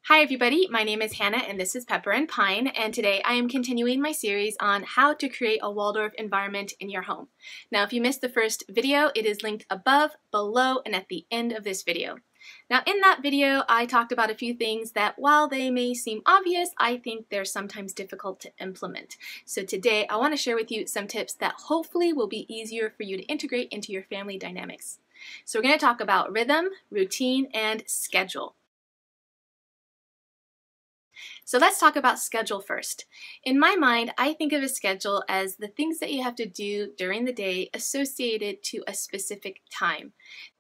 Hi everybody, my name is Hannah and this is Pepper and Pine, and today I am continuing my series on how to create a Waldorf environment in your home. Now if you missed the first video, it is linked above, below, and at the end of this video. Now in that video I talked about a few things that while they may seem obvious, I think they're sometimes difficult to implement. So today I want to share with you some tips that hopefully will be easier for you to integrate into your family dynamics. So we're going to talk about rhythm, routine, and schedule. So let's talk about schedule first. In my mind, I think of a schedule as the things that you have to do during the day associated to a specific time.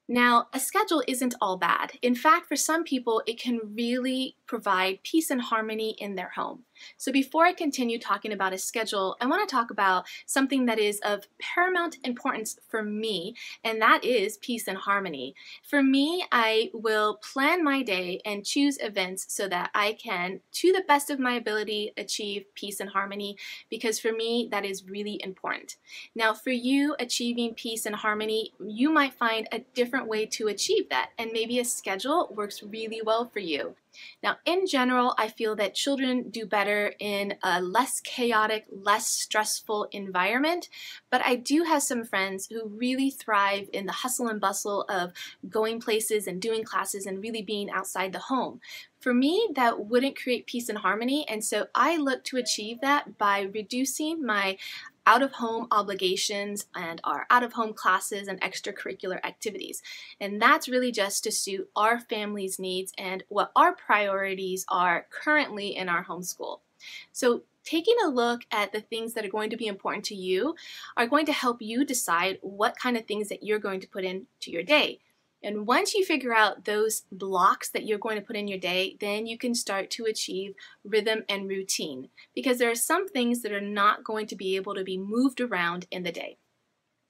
Now, a schedule isn't all bad. In fact, for some people, it can really provide peace and harmony in their home. So before I continue talking about a schedule, I want to talk about something that is of paramount importance for me, and that is peace and harmony. For me, I will plan my day and choose events so that I can, to the best of my ability, achieve peace and harmony, because for me, that is really important. Now, for you, achieving peace and harmony, you might find a different way to achieve that, and maybe a schedule works really well for you. Now, in general, I feel that children do better in a less chaotic, less stressful environment, but I do have some friends who really thrive in the hustle and bustle of going places and doing classes and really being outside the home. For me, that wouldn't create peace and harmony, and so I look to achieve that by reducing my out-of-home obligations and our out-of-home classes and extracurricular activities. And that's really just to suit our family's needs and what our priorities are currently in our homeschool. So taking a look at the things that are going to be important to you are going to help you decide what kind of things that you're going to put into your day. And once you figure out those blocks that you're going to put in your day, then you can start to achieve rhythm and routine, because there are some things that are not going to be able to be moved around in the day.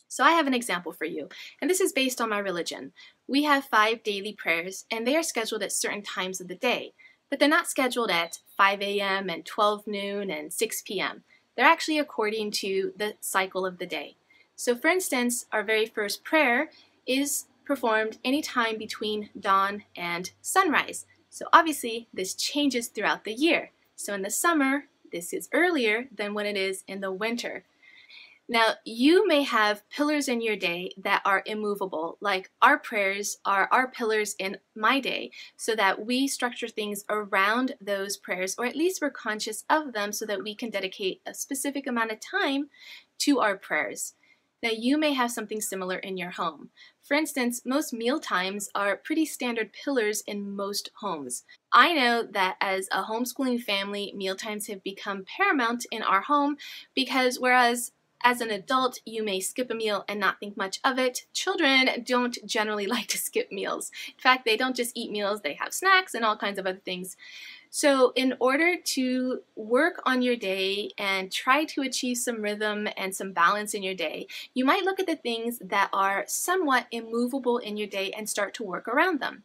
So I have an example for you, and this is based on my religion. We have 5 daily prayers, and they are scheduled at certain times of the day, but they're not scheduled at 5 a.m. and 12 noon and 6 p.m. They're actually according to the cycle of the day. So for instance, our very first prayer is performed anytime between dawn and sunrise. So obviously this changes throughout the year. So in the summer, this is earlier than when it is in the winter. Now, you may have pillars in your day that are immovable, like our prayers are our pillars in my day, so that we structure things around those prayers, or at least we're conscious of them so that we can dedicate a specific amount of time to our prayers. Now, you may have something similar in your home. For instance, most meal times are pretty standard pillars in most homes. I know that as a homeschooling family, meal times have become paramount in our home because whereas as an adult, you may skip a meal and not think much of it, children don't generally like to skip meals. In fact, they don't just eat meals, they have snacks and all kinds of other things. So in order to work on your day and try to achieve some rhythm and some balance in your day, you might look at the things that are somewhat immovable in your day and start to work around them.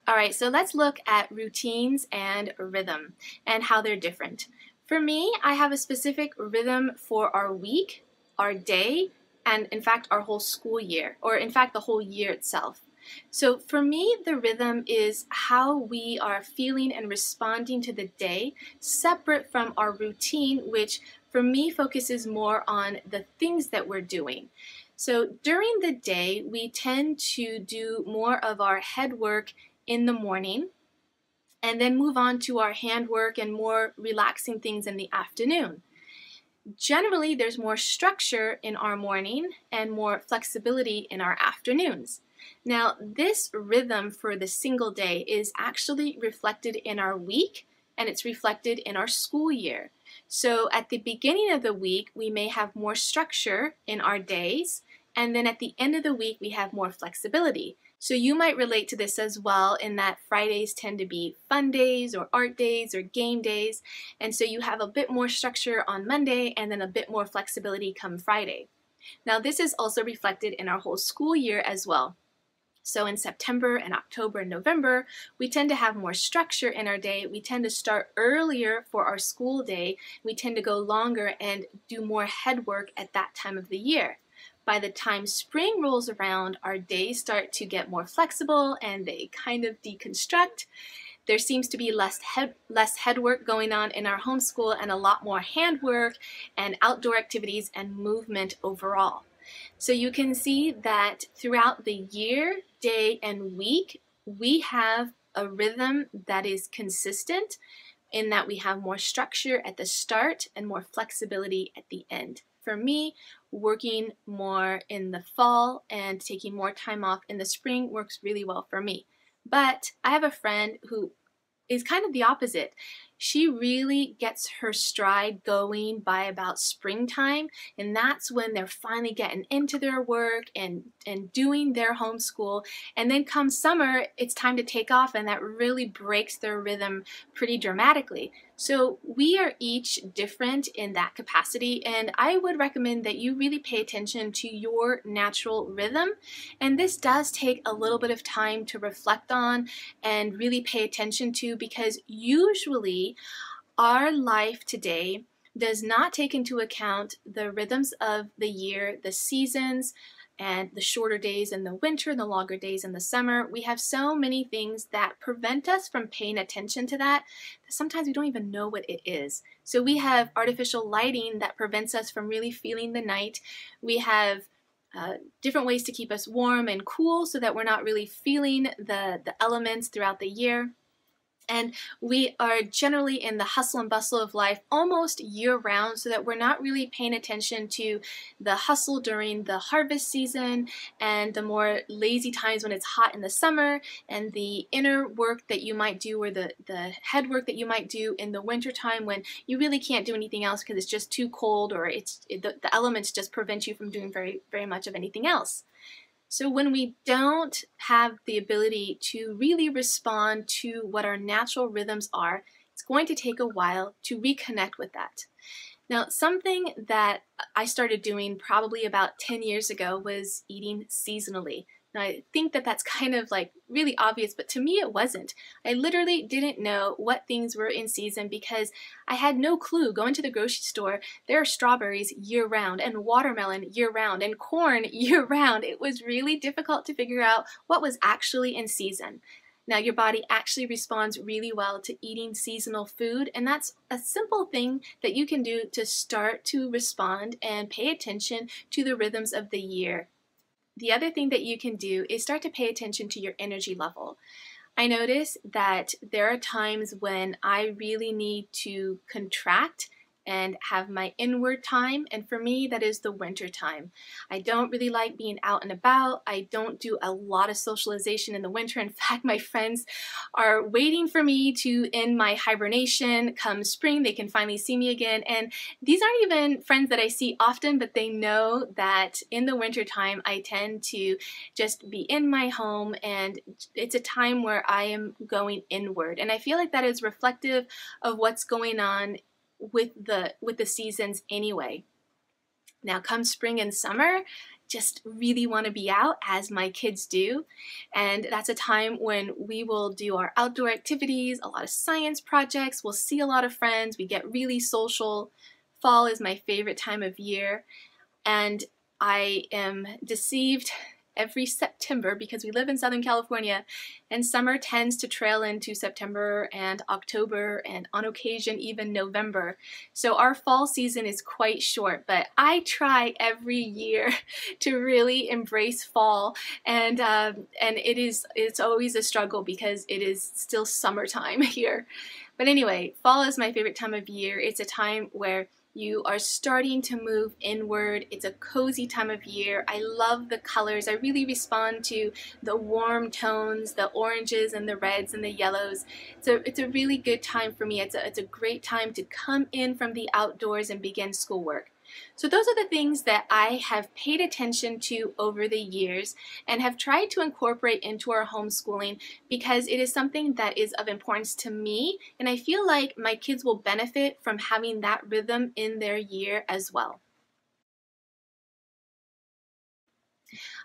All right, so let's look at routines and rhythm and how they're different. For me, I have a specific rhythm for our week, our day, and in fact our whole school year, or in fact the whole year itself. So for me, the rhythm is how we are feeling and responding to the day, separate from our routine, which for me focuses more on the things that we're doing. So during the day, we tend to do more of our head work in the morning, and then move on to our handwork and more relaxing things in the afternoon. Generally, there's more structure in our morning and more flexibility in our afternoons. Now, this rhythm for the single day is actually reflected in our week, and it's reflected in our school year. So at the beginning of the week, we may have more structure in our days, and then at the end of the week, we have more flexibility. So you might relate to this as well, in that Fridays tend to be fun days or art days or game days, and so you have a bit more structure on Monday and then a bit more flexibility come Friday. Now this is also reflected in our whole school year as well. So in September and October and November, we tend to have more structure in our day. We tend to start earlier for our school day. We tend to go longer and do more head work at that time of the year. By the time spring rolls around, our days start to get more flexible and they kind of deconstruct. There seems to be less head work going on in our homeschool and a lot more handwork and outdoor activities and movement overall. So you can see that throughout the year, day, and week, we have a rhythm that is consistent in that we have more structure at the start and more flexibility at the end. For me, working more in the fall and taking more time off in the spring works really well for me. But I have a friend who is kind of the opposite. She really gets her stride going by about springtime, and that's when they're finally getting into their work and doing their homeschool. And then come summer, it's time to take off, and that really breaks their rhythm pretty dramatically. So we are each different in that capacity, and I would recommend that you really pay attention to your natural rhythm. And this does take a little bit of time to reflect on and really pay attention to, because usually our life today does not take into account the rhythms of the year, the seasons, and the shorter days in the winter and the longer days in the summer. We have so many things that prevent us from paying attention to that sometimes we don't even know what it is. So we have artificial lighting that prevents us from really feeling the night. We have different ways to keep us warm and cool so that we're not really feeling the elements throughout the year. And we are generally in the hustle and bustle of life almost year-round, so that we're not really paying attention to the hustle during the harvest season and the more lazy times when it's hot in the summer, and the inner work that you might do, or the head work that you might do in the winter time when you really can't do anything else because it's just too cold, or the elements just prevent you from doing very, very much of anything else. So when we don't have the ability to really respond to what our natural rhythms are, it's going to take a while to reconnect with that. Now, something that I started doing probably about 10 years ago was eating seasonally. Now, I think that that's kind of like really obvious, but to me it wasn't. I literally didn't know what things were in season because I had no clue. Going to the grocery store, there are strawberries year-round and watermelon year-round and corn year-round. It was really difficult to figure out what was actually in season. Now, your body actually responds really well to eating seasonal food, and that's a simple thing that you can do to start to respond and pay attention to the rhythms of the year. The other thing that you can do is start to pay attention to your energy level. I notice that there are times when I really need to contract and have my inward time, and for me that is the winter time. I don't really like being out and about. I don't do a lot of socialization in the winter. In fact, my friends are waiting for me to end my hibernation. Come spring, they can finally see me again, and these aren't even friends that I see often, but they know that in the winter time I tend to just be in my home, and it's a time where I am going inward, and I feel like that is reflective of what's going on with the seasons anyway. Now, come spring and summer, just really want to be out, as my kids do, and that's a time when we will do our outdoor activities, a lot of science projects, we'll see a lot of friends, we get really social. Fall is my favorite time of year, and I am deceived every September because we live in Southern California, and summer tends to trail into September and October and on occasion even November. So our fall season is quite short, but I try every year to really embrace fall, and it's always a struggle because it is still summertime here. But anyway, fall is my favorite time of year. It's a time where you are starting to move inward. It's a cozy time of year. I love the colors. I really respond to the warm tones, the oranges and the reds and the yellows. It's a really good time for me. It's a great time to come in from the outdoors and begin schoolwork. So those are the things that I have paid attention to over the years and have tried to incorporate into our homeschooling because it is something that is of importance to me, and I feel like my kids will benefit from having that rhythm in their year as well.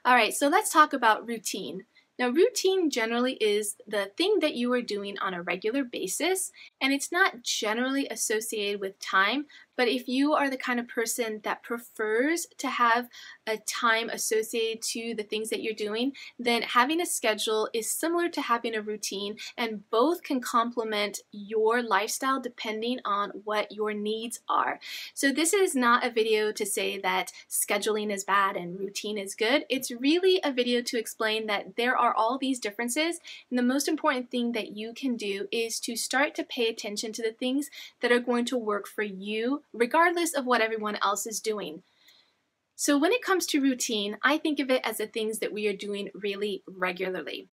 All right, so let's talk about routine. Now, routine generally is the thing that you are doing on a regular basis, and it's not generally associated with time, But if you are the kind of person that prefers to have a time associated to the things that you're doing, then having a schedule is similar to having a routine, and both can complement your lifestyle depending on what your needs are. So this is not a video to say that scheduling is bad and routine is good. It's really a video to explain that there are all these differences, and the most important thing that you can do is to start to pay attention to the things that are going to work for you, regardless of what everyone else is doing. So when it comes to routine, I think of it as the things that we are doing really regularly.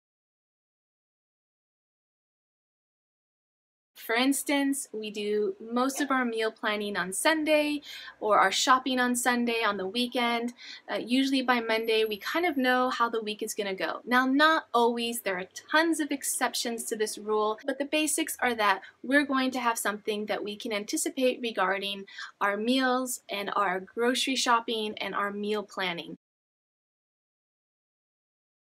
For instance, we do most of our meal planning on Sunday, or our shopping on Sunday on the weekend. Usually by Monday, we kind of know how the week is going to go. Now, not always. There are tons of exceptions to this rule, but the basics are that we're going to have something that we can anticipate regarding our meals and our grocery shopping and our meal planning.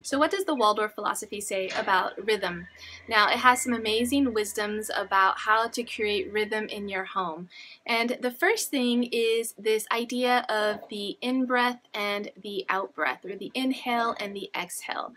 So what does the Waldorf philosophy say about rhythm? Now, it has some amazing wisdoms about how to create rhythm in your home. And the first thing is this idea of the in-breath and the out-breath, or the inhale and the exhale.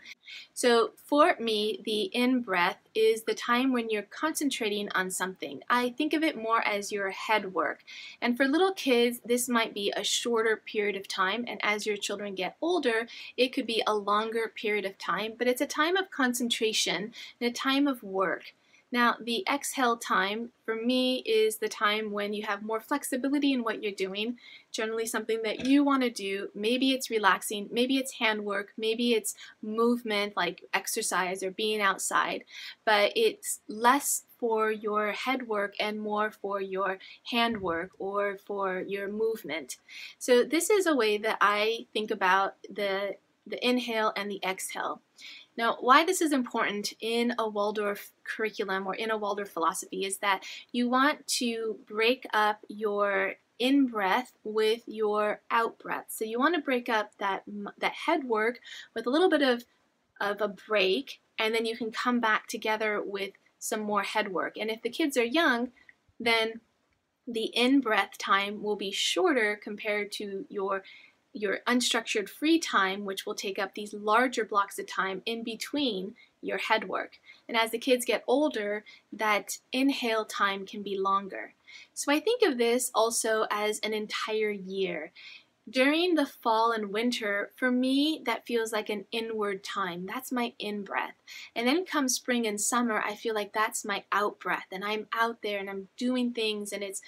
So for me, the in-breath is the time when you're concentrating on something. I think of it more as your head work. And for little kids, this might be a shorter period of time. And as your children get older, it could be a longer period of time. But it's a time of concentration and a time of work. Now, the exhale time for me is the time when you have more flexibility in what you're doing, generally something that you want to do. Maybe it's relaxing, maybe it's handwork, maybe it's movement like exercise or being outside, but it's less for your head work and more for your handwork or for your movement. So this is a way that I think about the inhale and the exhale. Now, why this is important in a Waldorf curriculum or in a Waldorf philosophy is that you want to break up your in-breath with your out-breath. So you want to break up that head work with a little bit of a break, and then you can come back together with some more head work. And if the kids are young, then the in-breath time will be shorter compared to your unstructured free time, which will take up these larger blocks of time in between your head work. And as the kids get older, that inhale time can be longer. So I think of this also as an entire year. During the fall and winter, for me, that feels like an inward time. That's my in-breath. And then comes spring and summer, I feel like that's my out-breath. And I'm out there and I'm doing things, and it's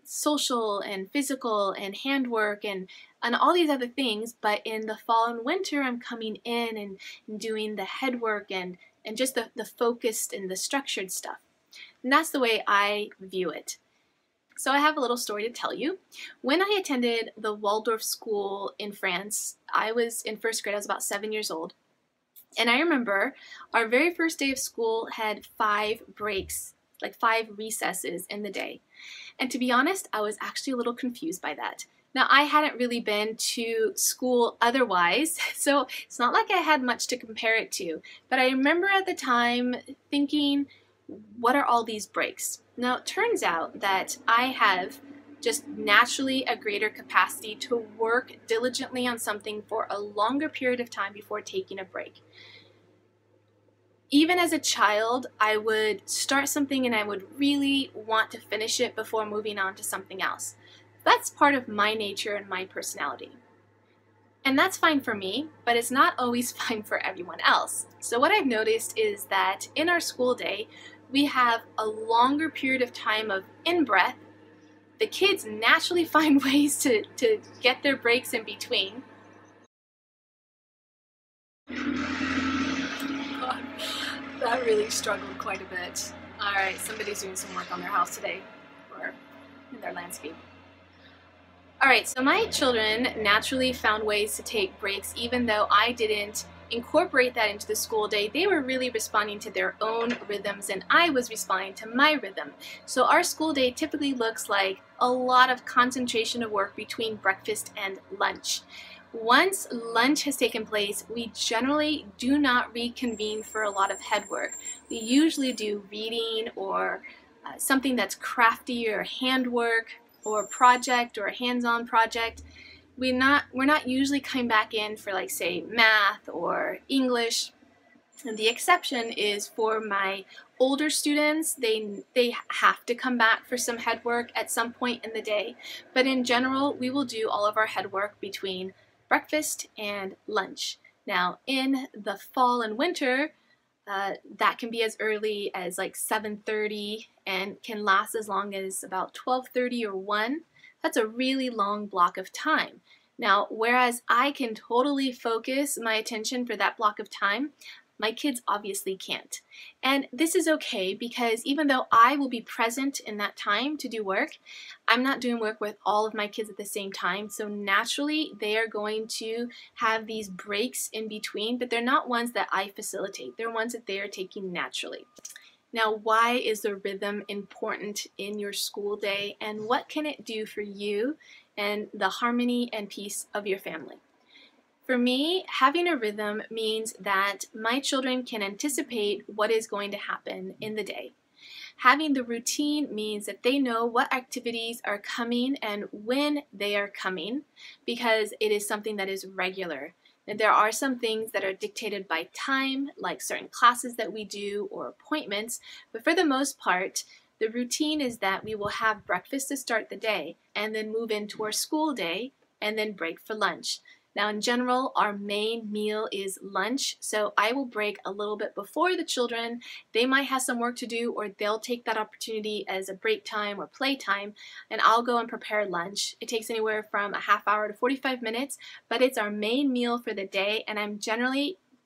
social and physical and handwork and all these other things. But in the fall and winter, I'm coming in and doing the head work and just the focused and the structured stuff. And that's the way I view it. So I have a little story to tell you. When I attended the Waldorf school in France, I was in first grade. I was about 7 years old. And I remember our very first day of school had 5 breaks, like 5 recesses in the day. And to be honest, I was actually a little confused by that. Now, I hadn't really been to school otherwise, so it's not like I had much to compare it to. But I remember at the time thinking, what are all these breaks? Now, it turns out that I have just naturally a greater capacity to work diligently on something for a longer period of time before taking a break. Even as a child, I would start something and I would really want to finish it before moving on to something else. That's part of my nature and my personality. And that's fine for me, but it's not always fine for everyone else. So what I've noticed is that in our school day, we have a longer period of time of in-breath. The kids naturally find ways to get their breaks in between. That really struggled quite a bit. All right, somebody's doing some work on their house today, or in their landscape. All right, so my children naturally found ways to take breaks, even though I didn't incorporate that into the school day. They were really responding to their own rhythms, and I was responding to my rhythm. So our school day typically looks like a lot of concentration of work between breakfast and lunch. Once lunch has taken place, we generally do not reconvene for a lot of head work. We usually do reading or something that's crafty or handwork or project or a hands-on project, we're not usually coming back in for, like, say, math or English. And the exception is for my older students. They have to come back for some head work at some point in the day. But in general, we will do all of our head work between breakfast and lunch. Now, in the fall and winter, that can be as early as like 7:30 and can last as long as about 12:30 or 1. That's a really long block of time. Now, whereas I can totally focus my attention for that block of time, my kids obviously can't. And this is okay, because even though I will be present in that time to do work, I'm not doing work with all of my kids at the same time. So naturally, they are going to have these breaks in between, but they're not ones that I facilitate. They're ones that they are taking naturally. Now, why is the rhythm important in your school day, and what can it do for you and the harmony and peace of your family? For me, having a rhythm means that my children can anticipate what is going to happen in the day. Having the routine means that they know what activities are coming and when they are coming, because it is something that is regular. And there are some things that are dictated by time, like certain classes that we do or appointments, but for the most part, the routine is that we will have breakfast to start the day and then move into our school day and then break for lunch. Now, in general, our main meal is lunch, so I will break a little bit before the children. They might have some work to do, or they'll take that opportunity as a break time or play time, and I'll go and prepare lunch. It takes anywhere from a half hour to 45 minutes, but it's our main meal for the day, and I'm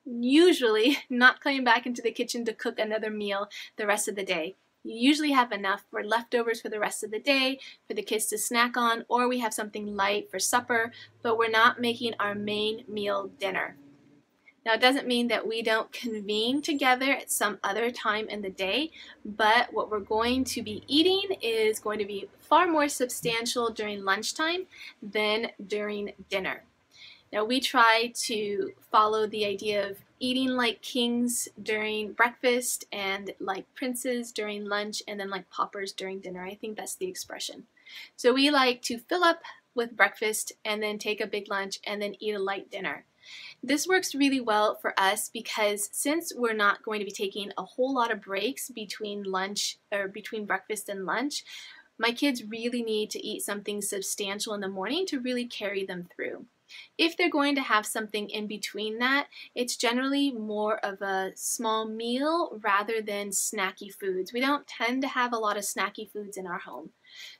usually not coming back into the kitchen to cook another meal the rest of the day. You usually have enough for leftovers for the rest of the day, for the kids to snack on, or we have something light for supper, but we're not making our main meal dinner. Now, it doesn't mean that we don't convene together at some other time in the day, but what we're going to be eating is going to be far more substantial during lunchtime than during dinner. Now, we try to follow the idea of eating like kings during breakfast and like princes during lunch, and then like paupers during dinner. I think that's the expression. So we like to fill up with breakfast and then take a big lunch and then eat a light dinner. This works really well for us because since we're not going to be taking a whole lot of breaks between lunch or between breakfast and lunch, my kids really need to eat something substantial in the morning to really carry them through. If they're going to have something in between that, it's generally more of a small meal rather than snacky foods. We don't tend to have a lot of snacky foods in our home.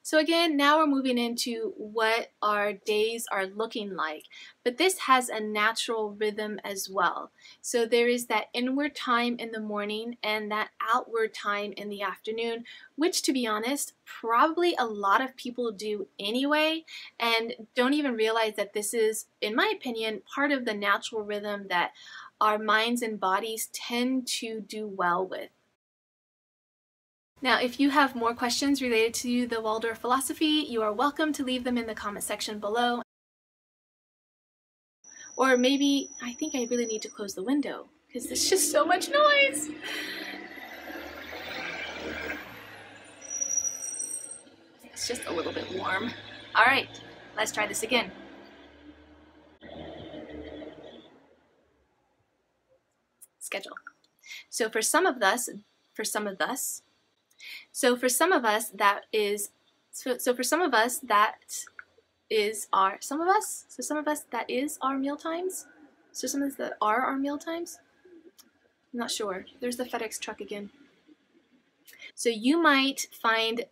So again, now we're moving into what our days are looking like. But this has a natural rhythm as well. So there is that inward time in the morning and that outward time in the afternoon, which, to be honest, probably a lot of people do anyway and don't even realize that this is, in my opinion, part of the natural rhythm that our minds and bodies tend to do well with. Now, if you have more questions related to the Waldorf philosophy, you are welcome to leave them in the comment section below. Or maybe, I think I really need to close the window because there's just so much noise. It's just a little bit warm. All right, let's try this again. Schedule. So for some of us, that is our meal times. So some of us that are our meal times. I'm not sure. There's the FedEx truck again. So you might find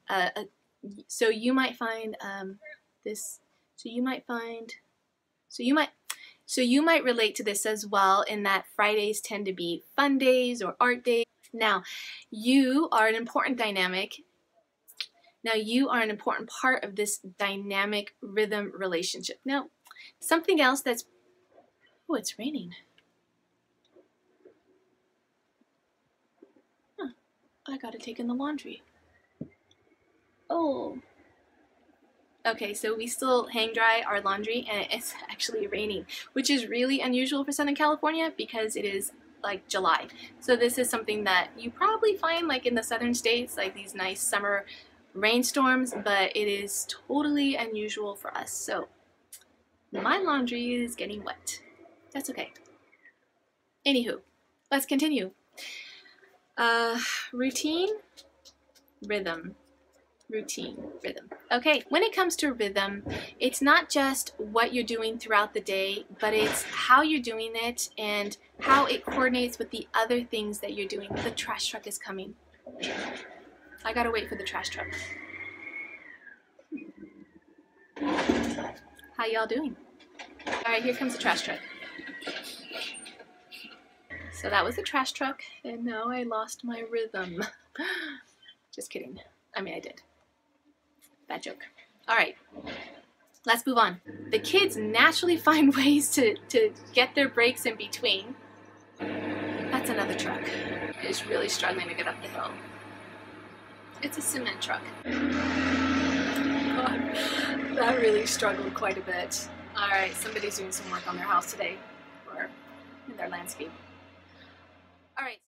you might relate to this as well, in that Fridays tend to be fun days or art days. Now, you are an important part of this dynamic rhythm relationship. Now, something else that's, oh, it's raining. Huh, I gotta take in the laundry. Oh. Okay, so we still hang dry our laundry and it's actually raining, which is really unusual for Southern California because it is like July. So this is something that you probably find like in the southern states, like these nice summer rainstorms, but it is totally unusual for us. So my laundry is getting wet. That's okay. Anywho, let's continue. Routine, rhythm. Routine, rhythm. Okay, when it comes to rhythm, it's not just what you're doing throughout the day, but it's how you're doing it and how it coordinates with the other things that you're doing. The trash truck is coming. I gotta wait for the trash truck. How y'all doing? Alright, here comes the trash truck. So that was the trash truck, and now I lost my rhythm. Just kidding. I mean, I did. Bad joke. Alright, let's move on. The kids naturally find ways to get their breaks in between. That's another truck. It's really struggling to get up the hill. It's a cement truck. God, that really struggled quite a bit. Alright, somebody's doing some work on their house today, or in their landscape. Alright.